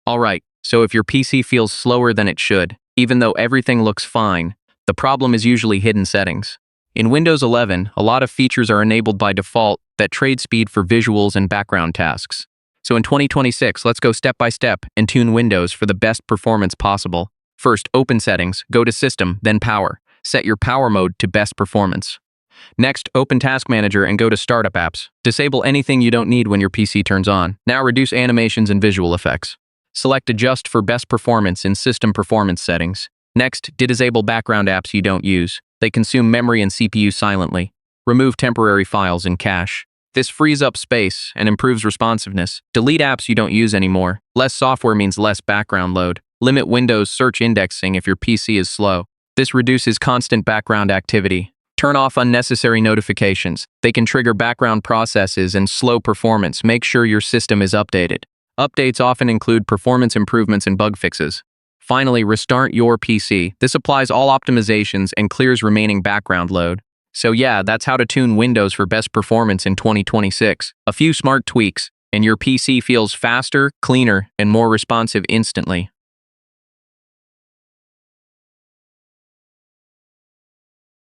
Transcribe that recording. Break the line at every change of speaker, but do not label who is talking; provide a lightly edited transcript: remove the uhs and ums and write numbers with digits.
Alright, so if your PC feels slower than it should, even though everything looks fine, the problem is usually hidden settings. In Windows 11, a lot of features are enabled by default that trade speed for visuals and background tasks. So in 2026, let's go step by step and tune Windows for the best performance possible. First, open Settings, go to System, then Power. Set your power mode to best performance. Next, open Task Manager and go to Startup Apps. Disable anything you don't need when your PC turns on. Now reduce animations and visual effects. Select Adjust for best performance in System Performance settings. Next, disable background apps you don't use. They consume memory and CPU silently. Remove temporary files in cache. This frees up space and improves responsiveness. Delete apps you don't use anymore. Less software means less background load. Limit Windows search indexing if your PC is slow. This reduces constant background activity. Turn off unnecessary notifications. They can trigger background processes and slow performance. Make sure your system is updated. Updates often include performance improvements and bug fixes. Finally, restart your PC. This applies all optimizations and clears remaining background load. So yeah, that's how to tune Windows for best performance in 2026. A few smart tweaks, and your PC feels faster, cleaner, and more responsive instantly.